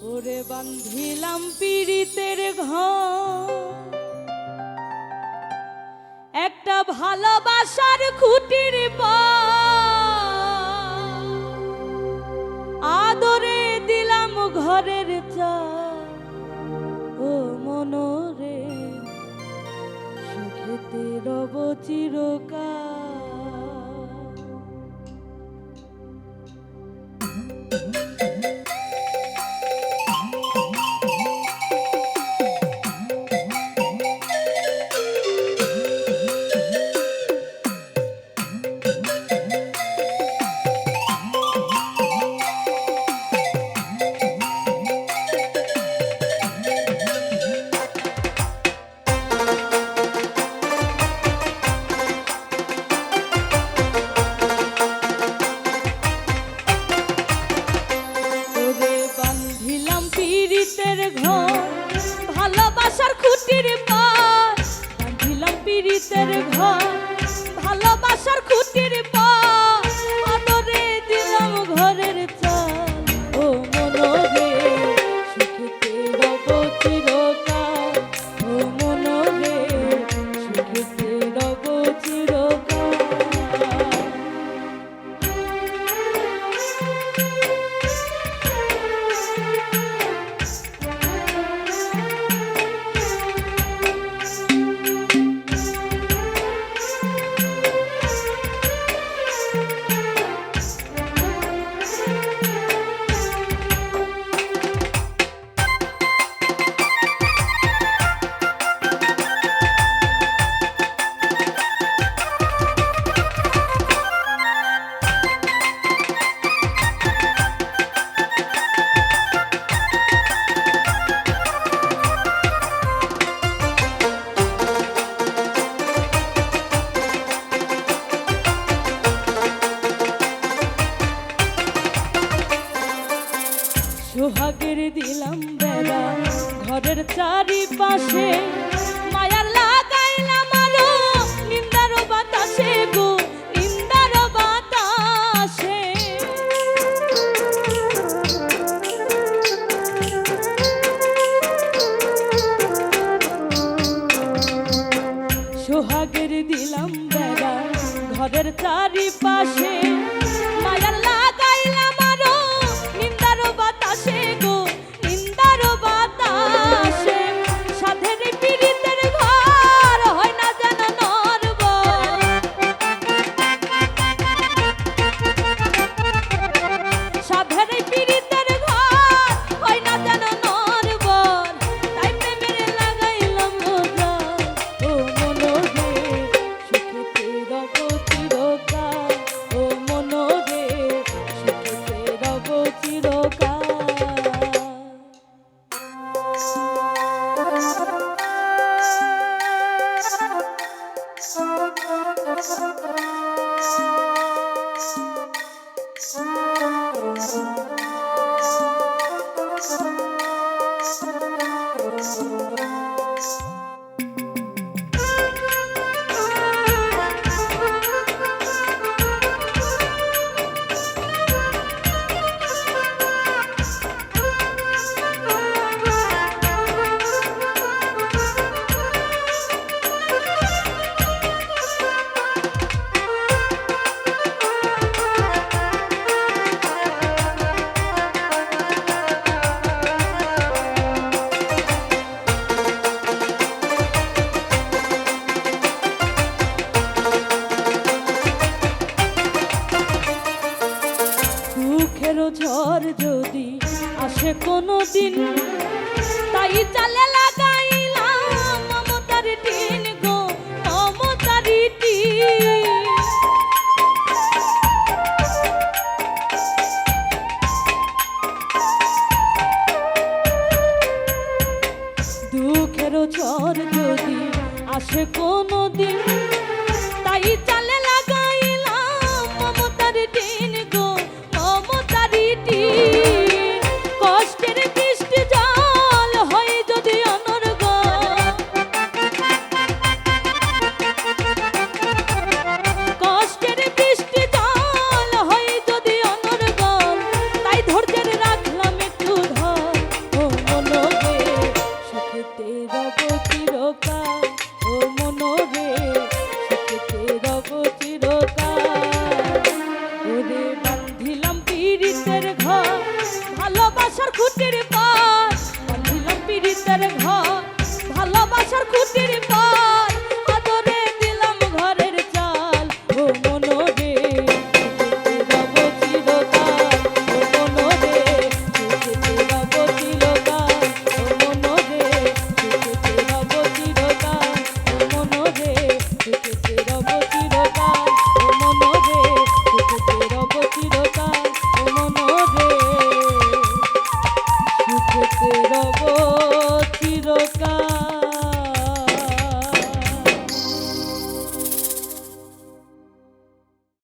ওরে বান্ধিলাম পীড়িতের ঘর, একটা ভালোবাসার খুঁটির পার, আদরে দিলাম ঘরের চাল। ও মনরে সুখেতে রব চিরকাল। ভালোবাসার খুঁটির পার, বাঁধিলাম পীড়িতের ঘর, ভালোবাসার খুঁটির পার, আদরে দিলাম ঘরের চাল। ও মনরে সুখেতে রব চিরকাল। ও মনরে সুখেতে রব চিরকাল। সোহাগের দিলাম বেড়া ঘরের চারিপাশে, মায়ার লাগাইলাম আলো নিন্দার বাতাসে গো, নিন্দার বাতাসে। সোহাগের দিলাম বেড়া ঘরের চারিপাশে, মায়ার লাগাইলাম আলো নিন্দার বাতাসে গো, নিন্দার বাতাসে। সাধের পীড়িতের ঘর হয় না যেন নরবর, সাধের পীড়িতের ঘর হয় না যেন নরবর, তাই প্রেমের লাগাইলাম নজর। ও মনরে সুখেতে রব চিরকাল। ও মনরে সুখেতে রব চিরকাল। সুখেরও ঝড় যদি আসে কোনো দিন, তাই চালে লাগাইলাম মমতার টিন গো, মমতার টিন। দুঃখেরও ঝড় যদি আসে কোনো দিন, তাই চালে লাগাইলাম মমতার টিন গো, মমতার টিন। কষ্টের বৃষ্টি জল হয় যদি অনর্গল, বাসার খুঁটির